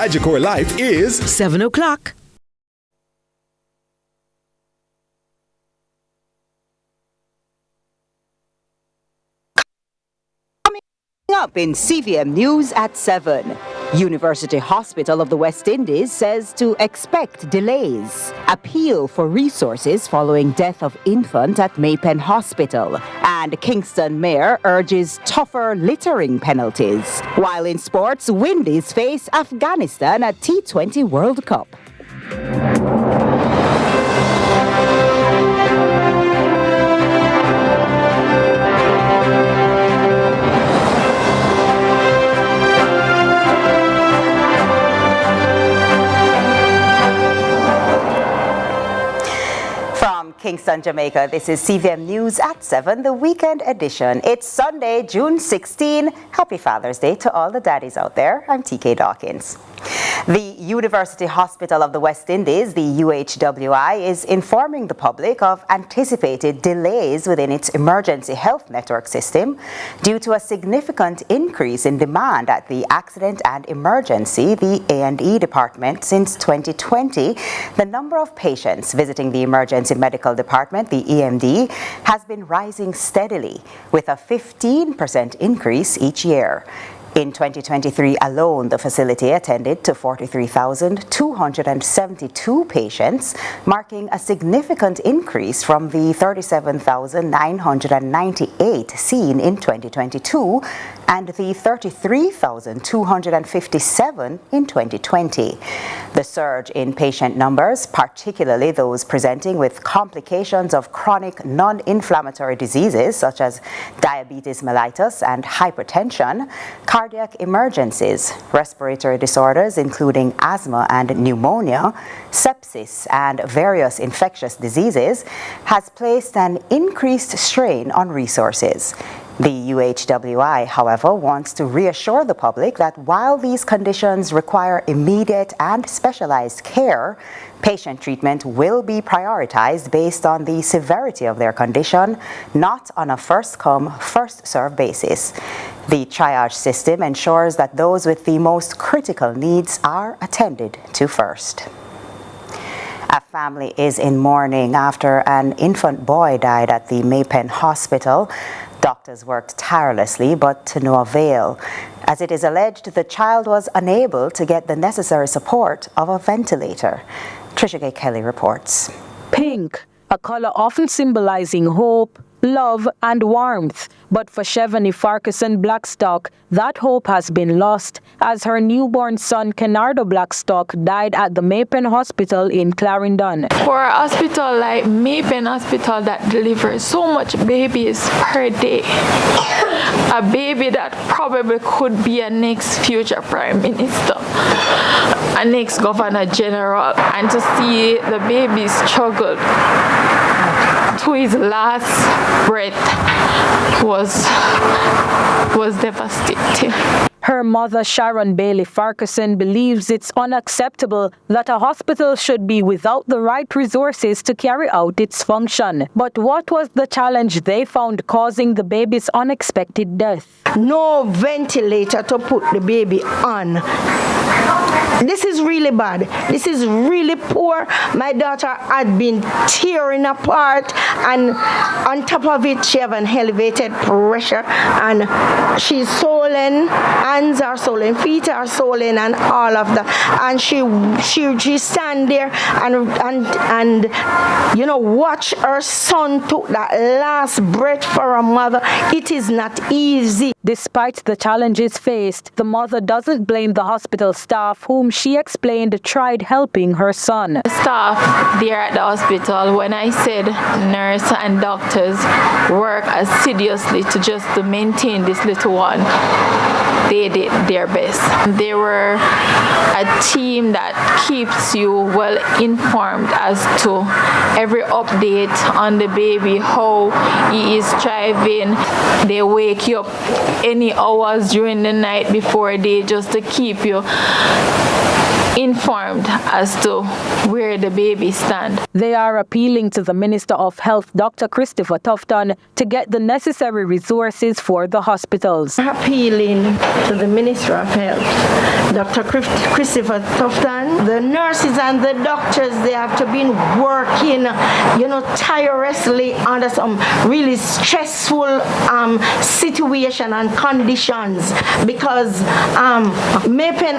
Sagicor Life is 7 o'clock. Up in CVM News at 7. University Hospital of the West Indies says to expect delays. Appeal for resources following death of infant at Maypen Hospital. And Kingston Mayor urges tougher littering penalties. While in sports, Windies face Afghanistan at T20 World Cup. Kingston, Jamaica. This is CVM News at 7, the weekend edition. It's Sunday, June 16. Happy Father's Day to all the daddies out there. I'm TK Dawkins. The University Hospital of the West Indies, the UHWI, is informing the public of anticipated delays within its emergency health network system due to a significant increase in demand at the Accident and Emergency, the A&E department. Since 2020, the number of patients visiting the Emergency Medical Department, the EMD, has been rising steadily, with a 15% increase each year. In 2023 alone, the facility attended to 43,272 patients, marking a significant increase from the 37,998 seen in 2022 and the 33,257 in 2020. The surge in patient numbers, particularly those presenting with complications of chronic non-inflammatory diseases such as diabetes mellitus and hypertension, cardiac emergencies, respiratory disorders including asthma and pneumonia, sepsis, and various infectious diseases, has placed an increased strain on resources. The UHWI, however, wants to reassure the public that while these conditions require immediate and specialized care, patient treatment will be prioritized based on the severity of their condition, not on a first-come, first-served basis. The triage system ensures that those with the most critical needs are attended to first. A family is in mourning after an infant boy died at the Maypen Hospital. Doctors worked tirelessly, but to no avail. As it is alleged, the child was unable to get the necessary support of a ventilator. Trisha Gay Kelly reports. Pink, a color often symbolizing hope, love, and warmth. But for Chevany Farquharson Blackstock, that hope has been lost as her newborn son, Kenardo Blackstock, died at the Maypen Hospital in Clarendon. For a hospital like Maypen Hospital that delivers so much babies per day, a baby that probably could be a next future Prime Minister, a next Governor General, and to see the baby struggle to his last breath was devastating. Her mother, Sharon Bailey Farquharson, believes it's unacceptable that a hospital should be without the right resources to carry out its function. But what was the challenge they found causing the baby's unexpected death? No ventilator to put the baby on. This is really bad. This is really poor. My daughter had been tearing apart, and on top of it, she have an elevated pressure, and she's swollen. Hands are swollen, feet are swollen, and all of that. And she stand there and watch her son took that last breath for her mother. It is not easy. Despite the challenges faced, the mother doesn't blame the hospital staff, whom she explained tried helping her son. The staff there at the hospital, when I said nurse and doctors work assiduously to maintain this little one, they did their best. They were a team that keeps you well informed as to every update on the baby, how he is thriving. They wake you up any hours during the night before day just to keep you informed as to where the baby stand. They are appealing to the Minister of Health, Dr. Christopher Tufton, to get the necessary resources for the hospitals. Appealing to the Minister of Health, Dr. Christopher Tufton, the nurses and the doctors, they have to be working, tirelessly under some really stressful situation and conditions, because Maypen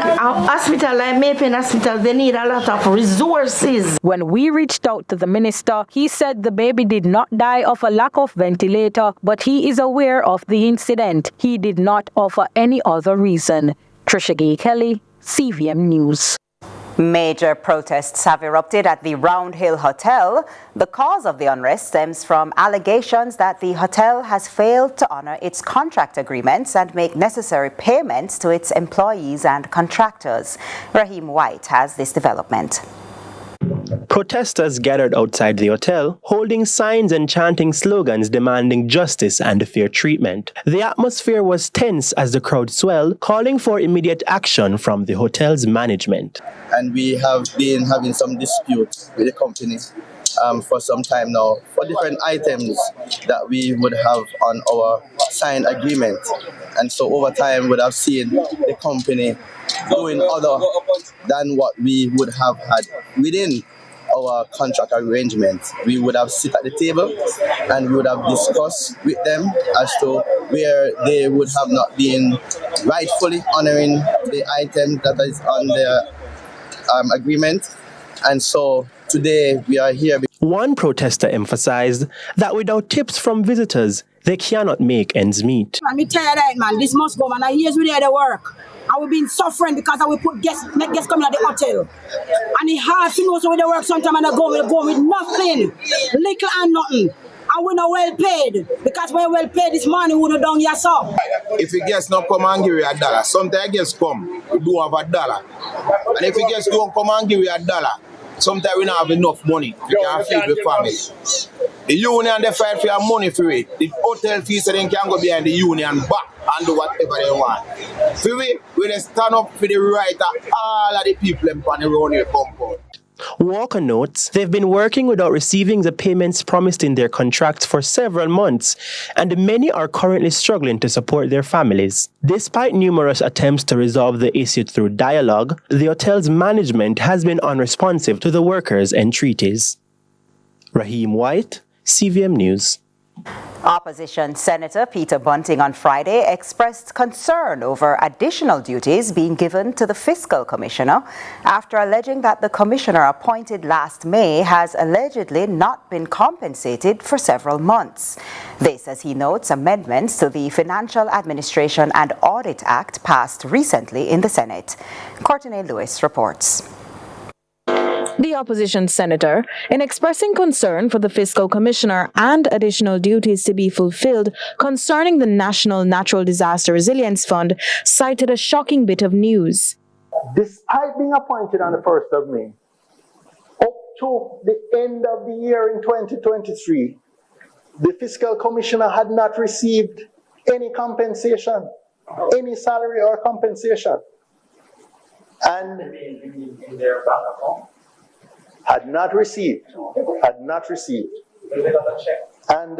Hospital, they need a lot of resources. When we reached out to the minister, he said the baby did not die of a lack of ventilator, but he is aware of the incident. He did not offer any other reason. Trisha Gay Kelly, CVM News. Major protests have erupted at the Round Hill Hotel. The cause of the unrest stems from allegations that the hotel has failed to honor its contract agreements and make necessary payments to its employees and contractors. Raheem White has this development. Protesters gathered outside the hotel, holding signs and chanting slogans demanding justice and fair treatment. The atmosphere was tense as the crowd swelled, calling for immediate action from the hotel's management. And we have been having some dispute with the company for some time now for different items that we would have on our signed agreement. And so over time, we would have seen the company doing other than what we would have had within our contract arrangement. We would have sit at the table and we would have discussed with them as to where they would have not been rightfully honoring the item that is on their agreement. And so today we are here. One protester emphasized that without tips from visitors, they cannot make ends meet. I'm tired of it, man. This must go, man. I hear we there to work. And we've been suffering because we put make guests coming at the hotel. And it's hard to know so we work sometimes and I go with nothing, little and nothing. And we're not well paid. Because we're well paid this morning, we're not down here, so. If you guests not come and give you $1, sometimes guests come, we do have $1. And if you guests don't come and give you $1, sometimes we don't have enough money. We can't feed the family. The union, they fight for your money for it. The hotel fees, so they can go behind the union back and do whatever they want. For we stand up for the right of all of the people on the round here compound. Walker notes they've been working without receiving the payments promised in their contracts for several months, and many are currently struggling to support their families. Despite numerous attempts to resolve the issue through dialogue, the hotel's management has been unresponsive to the workers' entreaties. Raheem White, CVM News. Opposition Senator Peter Bunting on Friday expressed concern over additional duties being given to the Fiscal Commissioner after alleging that the commissioner appointed last May has allegedly not been compensated for several months. This, as he notes, amendments to the Financial Administration and Audit Act passed recently in the Senate. Courtney Lewis reports. The opposition senator, in expressing concern for the fiscal commissioner and additional duties to be fulfilled concerning the National Natural Disaster Resilience Fund, cited a shocking bit of news. Despite being appointed on the 1st of May, up to the end of the year in 2023, the fiscal commissioner had not received any compensation, any salary or compensation. And in their bank account? Had not received. And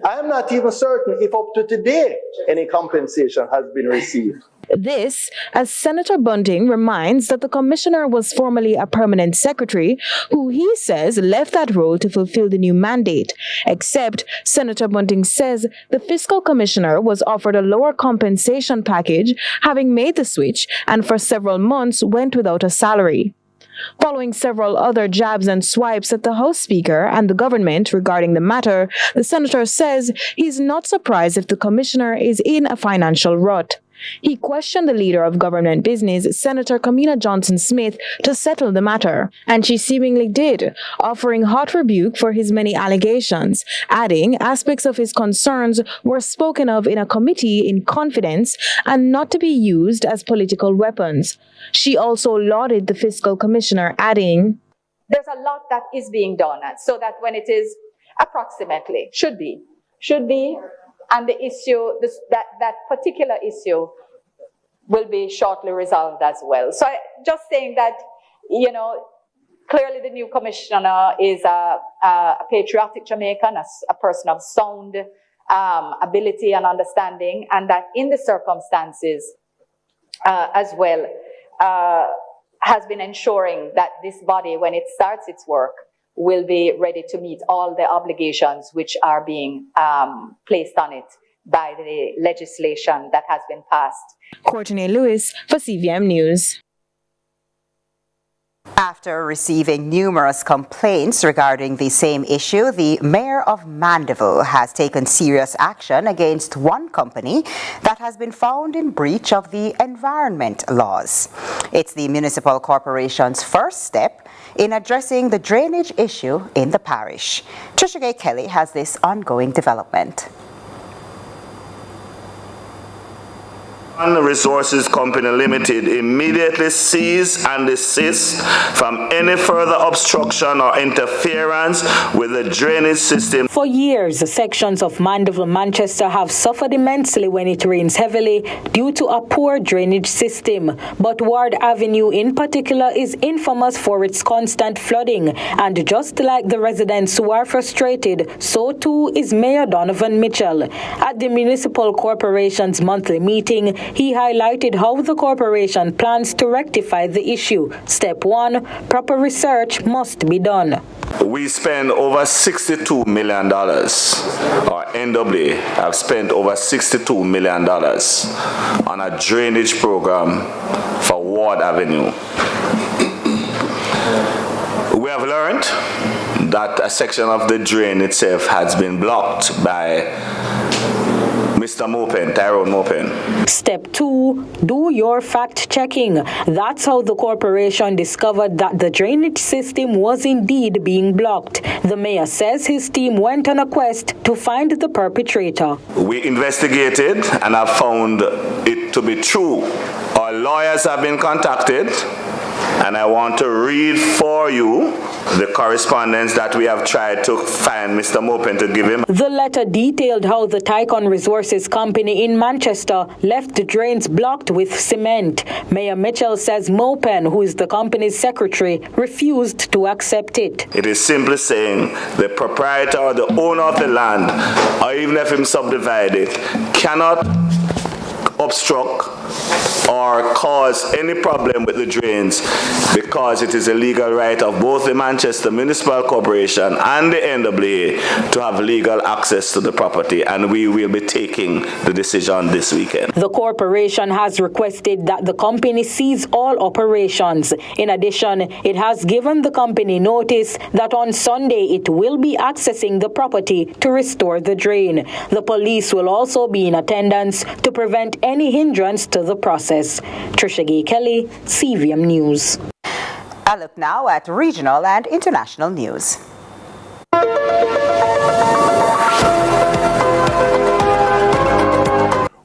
I am not even certain if up to today any compensation has been received. This, as Senator Bunting reminds that the commissioner was formerly a permanent secretary who he says left that role to fulfill the new mandate. Except Senator Bunting says the fiscal commissioner was offered a lower compensation package having made the switch and for several months went without a salary. Following several other jabs and swipes at the House Speaker and the government regarding the matter, the senator says he's not surprised if the commissioner is in a financial rut. He questioned the leader of government business, Senator Kamina Johnson-Smith, to settle the matter, and she seemingly did, offering hot rebuke for his many allegations, adding aspects of his concerns were spoken of in a committee in confidence and not to be used as political weapons. She also lauded the fiscal commissioner, adding, "There's a lot that is being done, so that when it is approximately, should be, and the issue, that particular issue will be shortly resolved as well." So just saying that Clearly the new commissioner is a patriotic Jamaican, a person of sound ability and understanding, and that in the circumstances as well has been ensuring that this body, when it starts its work, will be ready to meet all the obligations which are being placed on it by the legislation that has been passed. Courtney Lewis for CVM News. After receiving numerous complaints regarding the same issue, the mayor of Mandeville has taken serious action against one company that has been found in breach of the environment laws. It's the municipal corporation's first step in addressing the drainage issue in the parish. Trisha Kelly has this ongoing development. Resources Company Limited immediately cease and desist from any further obstruction or interference with the drainage system. For years, sections of Mandeville, Manchester have suffered immensely when it rains heavily due to a poor drainage system. But Ward Avenue in particular is infamous for its constant flooding. And just like the residents who are frustrated, so too is Mayor Donovan Mitchell. At the Municipal Corporation's monthly meeting, he highlighted how the corporation plans to rectify the issue. Step 1, proper research must be done. We spend over $62 million, or NWA have spent over $62 million on a drainage program for Ward Avenue. We have learned that a section of the drain itself has been blocked by Mr. Tyrone Mopen. Step 2, do your fact-checking. That's how the corporation discovered that the drainage system was indeed being blocked. The mayor says his team went on a quest to find the perpetrator. We investigated and have found it to be true. Our lawyers have been contacted, and I want to read for you the correspondence that we have tried to find Mr. Mopen to give him. The letter detailed how the Tycon Resources Company in Manchester left the drains blocked with cement. Mayor Mitchell says Mopen, who is the company's secretary, refused to accept it. It is simply saying the proprietor or the owner of the land, or even if him subdivide it, cannot obstruct or cause any problem with the drains because it is a legal right of both the Manchester Municipal Corporation and the NWA to have legal access to the property, and we will be taking the decision this weekend. The corporation has requested that the company cease all operations. In addition, it has given the company notice that on Sunday it will be accessing the property to restore the drain. The police will also be in attendance to prevent any hindrance to the process. Trisha Gay Kelly, CVM News. A look now at regional and international news.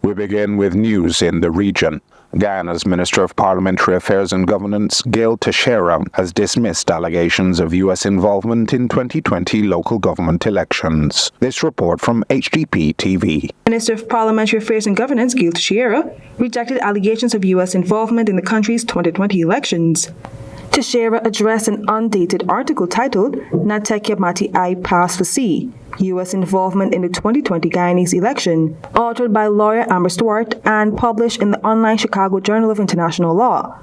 We begin with news in the region. Guyana's Minister of Parliamentary Affairs and Governance, Gail Teixeira, has dismissed allegations of U.S. involvement in 2020 local government elections. This report from HDP TV. Minister of Parliamentary Affairs and Governance, Gail Teixeira, rejected allegations of U.S. involvement in the country's 2020 elections. Teixeira addressed an undated article titled Natekya Mati I Pass for C, U.S. involvement in the 2020 Guyanese election, authored by lawyer Amber Stewart and published in the online Chicago Journal of International Law.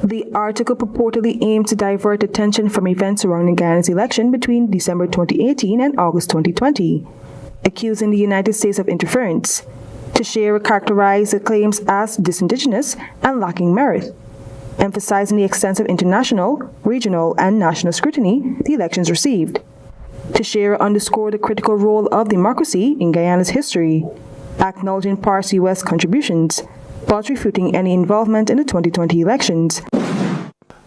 The article purportedly aimed to divert attention from events surrounding Guyana's election between December 2018 and August 2020, accusing the United States of interference. Teixeira characterized the claims as disingenuous and lacking merit, emphasizing the extensive international, regional, and national scrutiny the elections received. Teixeira underscored the critical role of democracy in Guyana's history, acknowledging parts U.S. contributions, but refuting any involvement in the 2020 elections.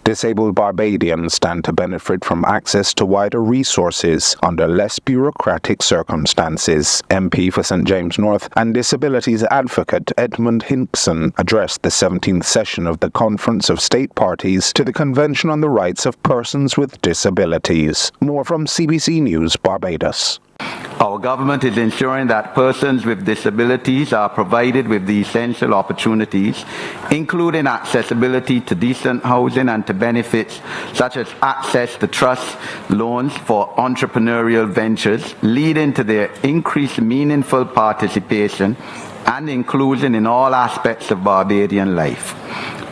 Disabled Barbadians stand to benefit from access to wider resources under less bureaucratic circumstances. MP for St. James North and disabilities advocate Edmund Hinkson addressed the 17th session of the Conference of State Parties to the Convention on the Rights of Persons with Disabilities. More from CBC News, Barbados. Our government is ensuring that persons with disabilities are provided with the essential opportunities, including accessibility to decent housing and to benefits such as access to trust loans for entrepreneurial ventures, leading to their increased meaningful participation and inclusion in all aspects of Barbadian life.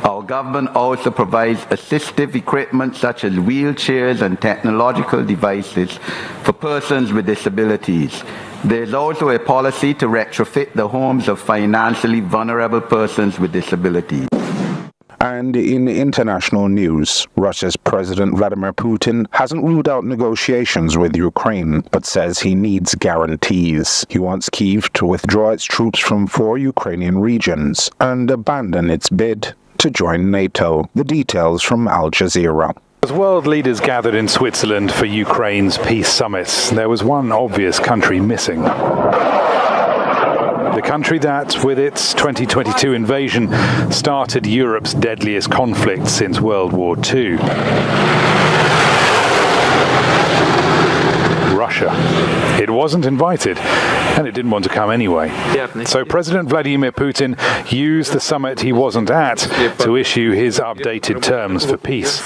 Our government also provides assistive equipment such as wheelchairs and technological devices for persons with disabilities. There is also a policy to retrofit the homes of financially vulnerable persons with disabilities. And in international news, Russia's President Vladimir Putin hasn't ruled out negotiations with Ukraine, but says he needs guarantees. He wants Kyiv to withdraw its troops from 4 Ukrainian regions and abandon its bid to join NATO. The details from Al Jazeera. As world leaders gathered in Switzerland for Ukraine's peace summit, there was one obvious country missing. The country that, with its 2022 invasion, started Europe's deadliest conflict since World War II. Russia. It wasn't invited, and it didn't want to come anyway. So President Vladimir Putin used the summit he wasn't at to issue his updated terms for peace.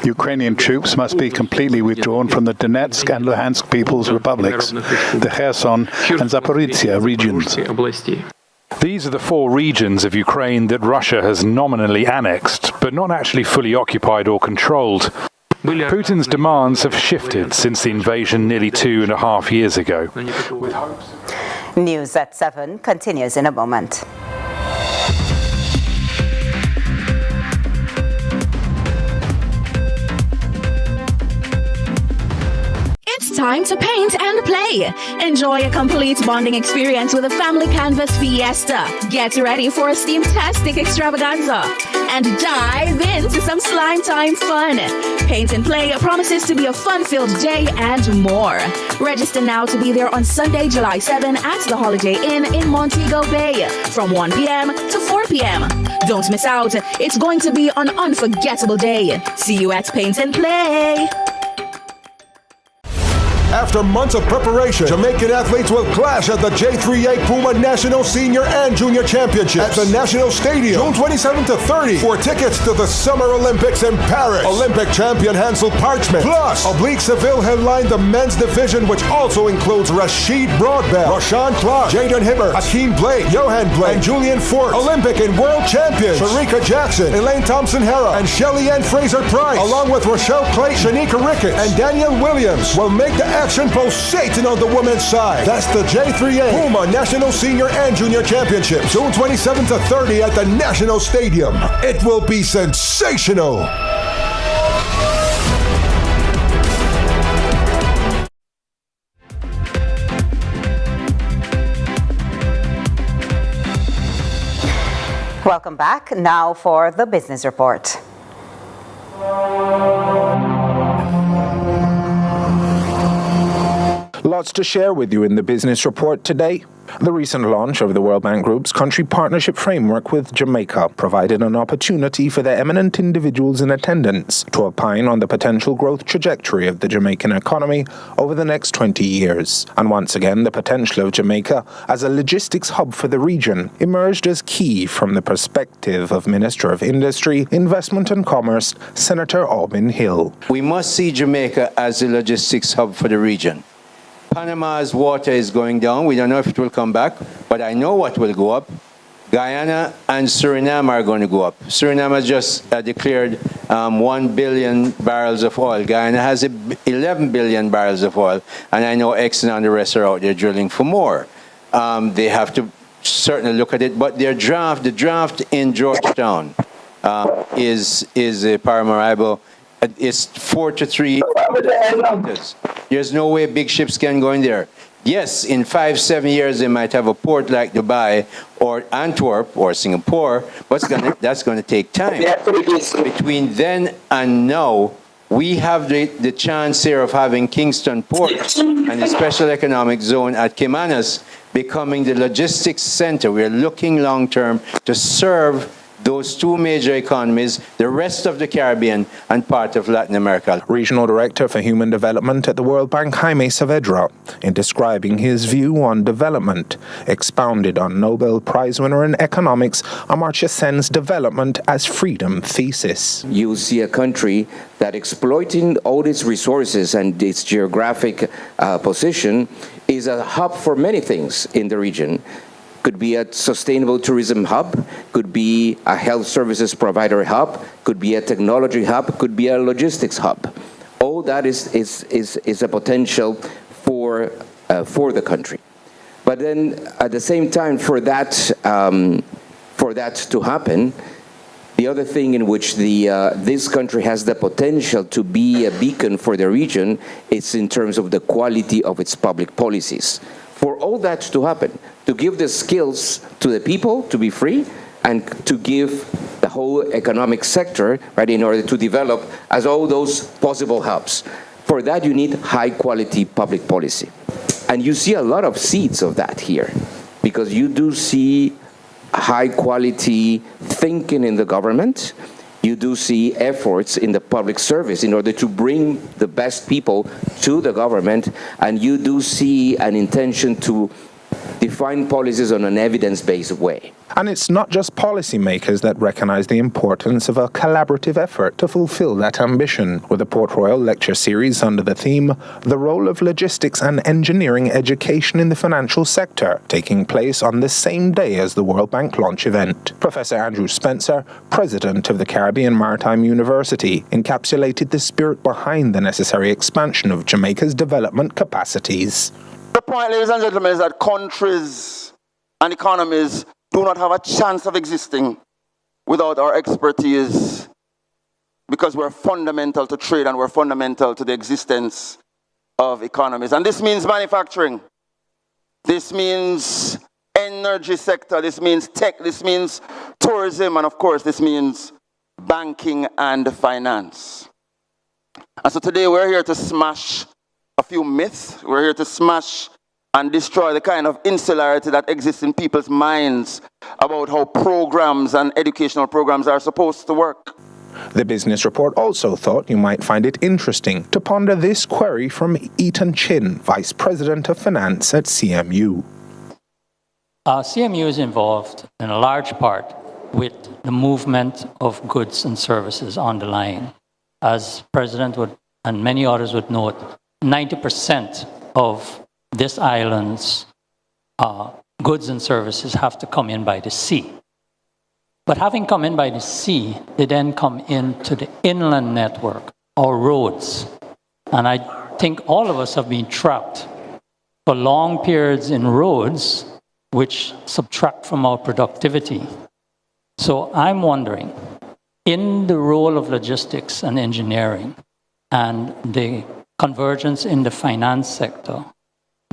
Ukrainian troops must be completely withdrawn from the Donetsk and Luhansk People's Republics, the Kherson and Zaporizhia regions. These are the 4 regions of Ukraine that Russia has nominally annexed, but not actually fully occupied or controlled. Putin's demands have shifted since the invasion nearly 2.5 years ago. News at 7 continues in a moment. It's time to paint and play. Enjoy a complete bonding experience with a family canvas fiesta. Get ready for a steam-tastic extravaganza and dive into some slime time fun. Paint and Play promises to be a fun-filled day and more. Register now to be there on Sunday, July 7 at the Holiday Inn in Montego Bay from 1 p.m. to 4 p.m. Don't miss out. It's going to be an unforgettable day. See you at Paint and Play. After months of preparation, Jamaican athletes will clash at the J3A Puma National Senior and Junior Championships at the National Stadium, June 27 to 30. For tickets to the Summer Olympics in Paris, Olympic champion Hansel Parchment, plus Oblique Seville headline the men's division, which also includes Rashid Broadbell, Rashawn Clark, Jaden Hibbert, Hakeem Blake, Johan Blake, and Julian Fort. Olympic and world champions Sharika Jackson, Elaine Thompson-Hera, and Shelly Ann Fraser-Price, along with Rochelle Clay, Shanika Ricketts, and Danielle Williams, will make the action pulsating on the women's side. That's the J3A Puma National Senior and Junior Championship, June 27 to 30 at the National Stadium. It will be sensational. Welcome back. Now for the business report. Lots to share with you in the business report today. The recent launch of the World Bank Group's country partnership framework with Jamaica provided an opportunity for the eminent individuals in attendance to opine on the potential growth trajectory of the Jamaican economy over the next 20 years. And once again, the potential of Jamaica as a logistics hub for the region emerged as key from the perspective of Minister of Industry, Investment and Commerce, Senator Albin Hill. We must see Jamaica as a logistics hub for the region. Panama's water is going down. We don't know if it will come back, but I know what will go up. Guyana and Suriname are going to go up. Suriname has just declared 1 billion barrels of oil. Guyana has 11 billion barrels of oil, and I know Exxon and the rest are out there drilling for more. They have to certainly look at it, but the draft in Georgetown is Paramaribo. It's 4-3 meters. There's no way big ships can go in there. Yes, in 5-7 years they might have a port like Dubai or Antwerp or Singapore, but that's going to take time. Between then and now, we have the chance here of having Kingston Port and the Special Economic Zone at Kimanas becoming the logistics center. We're looking long term to serve those two major economies, the rest of the Caribbean, and part of Latin America. Regional Director for Human Development at the World Bank, Jaime Saavedra, in describing his view on development, expounded on Nobel Prize winner in economics Amartya Sen's development as freedom thesis. You see a country that exploiting all its resources and its geographic position is a hub for many things in the region. Could be a sustainable tourism hub, could be a health services provider hub, could be a technology hub, could be a logistics hub. All that is a potential for the country. But then at the same time, for that to happen, the other thing in which this country has the potential to be a beacon for the region is in terms of the quality of its public policies. For all that to happen, to give the skills to the people to be free and to give the whole economic sector, right, in order to develop as all those possible hubs. For that, you need high-quality public policy. And you see a lot of seeds of that here, because you do see high-quality thinking in the government. You do see efforts in the public service in order to bring the best people to the government, and you do see an intention to define policies on an evidence-based way. And it's not just policymakers that recognize the importance of a collaborative effort to fulfill that ambition, with the Port Royal Lecture Series under the theme, The Role of Logistics and Engineering Education in the Financial Sector, taking place on the same day as the World Bank launch event. Professor Andrew Spencer, president of the Caribbean Maritime University, encapsulated the spirit behind the necessary expansion of Jamaica's development capacities. The point, ladies and gentlemen, is that countries and economies do not have a chance of existing without our expertise, because we're fundamental to trade and we're fundamental to the existence of economies. And this means manufacturing. This means energy sector. This means tech. This means tourism. And of course, this means banking and finance. And so today we're here to smash a few myths. We're here to smash and destroy the kind of insularity that exists in people's minds about how programs and educational programs are supposed to work. The business report also thought you might find it interesting to ponder this query from Eaton Chin, Vice President of Finance at CMU. CMU is involved in a large part with the movement of goods and services on the line. As President would, and many others would note, 90% of this island's goods and services have to come in by the sea. But having come in by the sea, they then come into the inland network, or roads. And I think all of us have been trapped for long periods in roads, which subtract from our productivity. So I'm wondering, in the role of logistics and engineering and the convergence in the finance sector,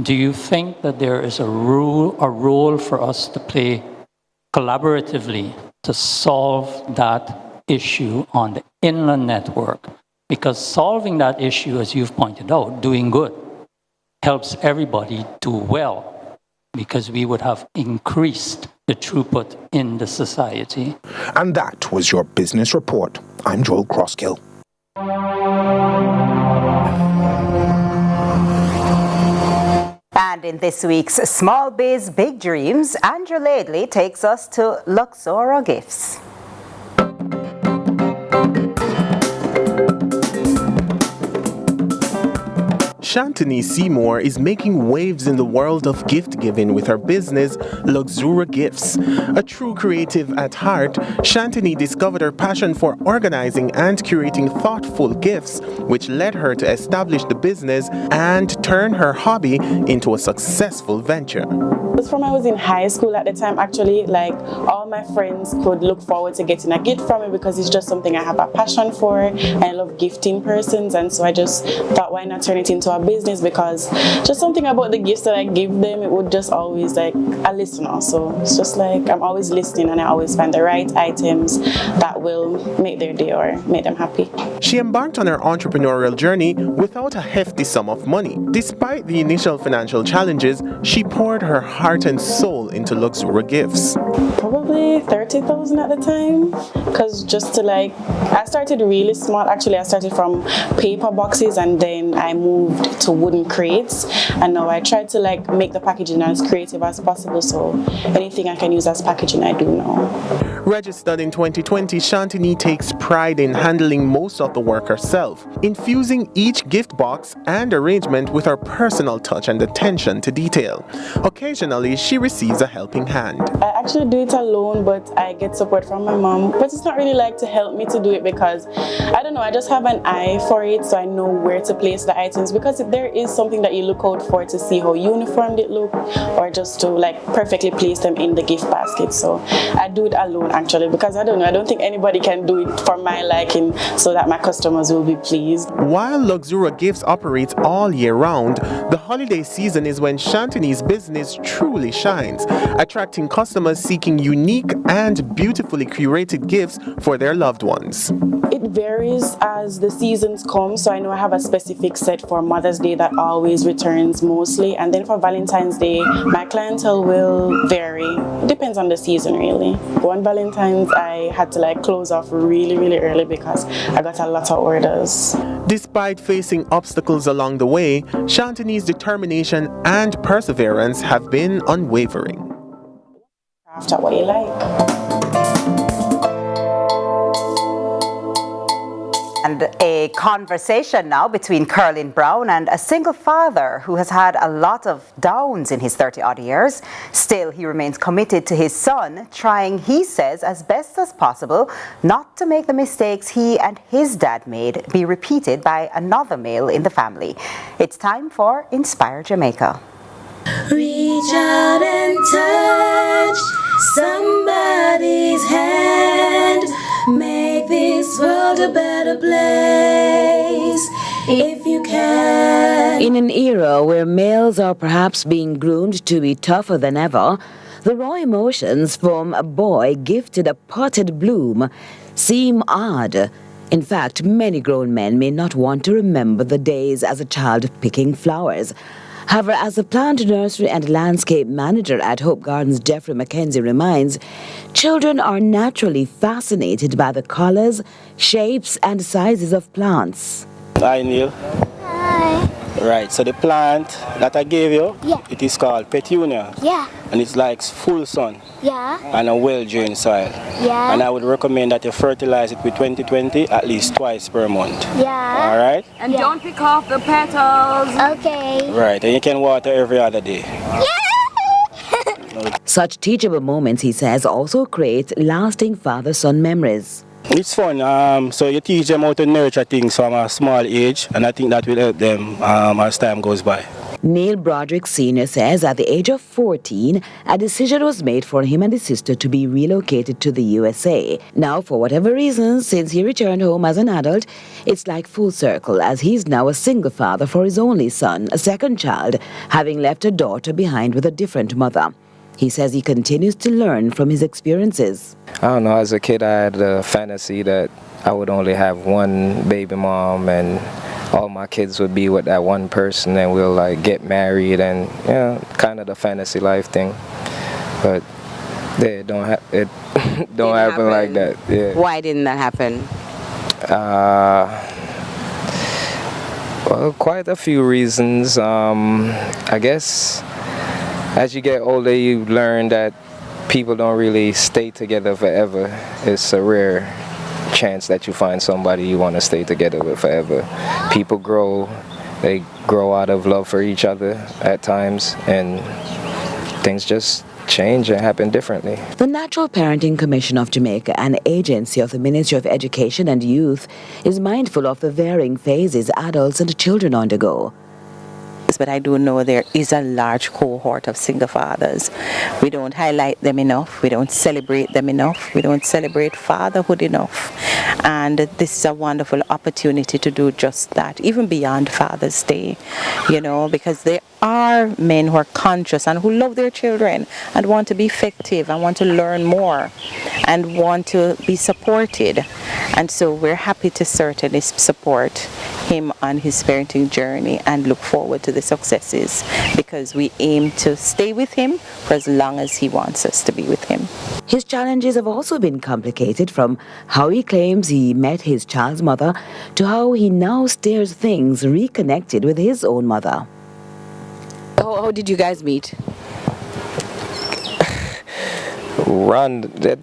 do you think that there is a role for us to play collaboratively to solve that issue on the inland network? Because solving that issue, as you've pointed out, doing good, helps everybody do well, because we would have increased the throughput in the society. And that was your business report. I'm Joel Crosskill. And in this week's Small Biz Big Dreams, Andrew Laidley takes us to Luxora Gifts. Shantini Seymour is making waves in the world of gift giving with her business, Luxora Gifts. A true creative at heart, Shantini discovered her passion for organizing and curating thoughtful gifts, which led her to establish the business and turn her hobby into a successful venture. It was from I was in high school at the time, actually. Like, all my friends could look forward to getting a gift from me because it's just something I have a passion for. I love gifting persons, and so I just thought, why not turn it into a business, because just something about the gifts that I give them, it would just always like a listener. So it's just like I'm always listening, and I always find the right items that will make their day or make them happy. She embarked on her entrepreneurial journey without a hefty sum of money. Despite the initial financial challenges, she poured her heart and soul into Luxura Gifts. Probably 30,000 at the time, because just to like, I started really small. Actually, I started from paper boxes, and then I moved to wooden crates, and now I try to like make the packaging as creative as possible, so anything I can use as packaging I do now. Registered in 2020, Shantini takes pride in handling most of the work herself, infusing each gift box and arrangement with her personal touch and attention to detail. Occasionally, she receives a helping hand. I actually do it alone, but I get support from my mom. But it's not really like to help me to do it, because I don't know, I just have an eye for it, so I know where to place the items, because if there is something that you look out for to see how uniform it look, or just to like perfectly place them in the gift basket. So I do it alone actually, because I don't know, I don't think anybody can do it for my liking so that my customers will be pleased. While Luxura Gifts operates all year round, the holiday season is when Shantini's business truly shines, attracting customers seeking unique and beautifully curated gifts for their loved ones. It varies as the seasons come, so I know I have a specific set for Mother's Day that always returns mostly, and then for Valentine's Day my clientele will vary. It depends on the season really. One Valentine's I had to like close off really early because I got a lot of orders. Despite facing obstacles along the way, Shantini's determination and perseverance have been unwavering. After what you like. And a conversation now between Curlin Brown and a single father who has had a lot of downs in his 30-odd years. Still, he remains committed to his son, trying, he says, as best as possible not to make the mistakes he and his dad made be repeated by another male in the family. It's time for Inspire Jamaica. Reach out and touch somebody's hand. Make this world a better place if you can. In an era where males are perhaps being groomed to be tougher than ever, the raw emotions from a boy gifted a potted bloom seem odd. In fact, many grown men may not want to remember the days as a child picking flowers. However, as the plant nursery and landscape manager at Hope Gardens, Jeffrey McKenzie reminds, children are naturally fascinated by the colors, shapes, and sizes of plants. Hi, Neil. Hi. Right, so the plant that I gave you, it is called petunia. Yeah. And it's like full sun. Yeah. And a well-drained soil. Yeah. And I would recommend that you fertilize it with 20/20 at least twice per month. Yeah. All right? And don't pick off the petals. Okay. Right, and you can water every other day. Yeah. Such teachable moments, he says, also create lasting father-son memories. It's fun. So you teach them how to nurture things from a small age, and I think that will help them as time goes by. Neil Broderick Sr. says at the age of 14, a decision was made for him and his sister to be relocated to the USA. Now, for whatever reason, since he returned home as an adult, it's like full circle, as he's now a single father for his only son, a second child, having left a daughter behind with a different mother. He says he continues to learn from his experiences. I don't know, as a kid I had the fantasy that I would only have one baby mom and all my kids would be with that one person and we'll like get married and, you know, kind of the fantasy life thing. But it don't happen like that. Yeah. Why didn't that happen? Well, quite a few reasons. I guess as you get older, you learn that people don't really stay together forever. It's a rare chance that you find somebody you want to stay together with forever. People grow, they grow out of love for each other at times, and things just change and happen differently. The Natural Parenting Commission of Jamaica, an agency of the Ministry of Education and Youth, is mindful of the varying phases adults and children undergo. families, but I do know there is a large cohort of single fathers. We don't highlight them enough. We don't celebrate them enough. We don't celebrate fatherhood enough. And this is a wonderful opportunity to do just that, even beyond Father's Day, because there are men who are conscious and who love their children and want to be effective and want to learn more and want to be supported. And so we're happy to certainly support him on his parenting journey and look forward to the successes, because we aim to stay with him for as long as he wants us to be with him. His challenges have also been complicated, from how he claims he met his child's mother to how he now steers things reconnected with his own mother. How did you guys meet?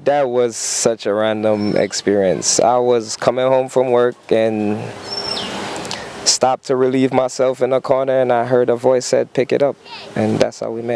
That was such a random experience. I was coming home from work and stopped to relieve myself in a corner, and I heard a voice said, "Pick it up," and that's how we met.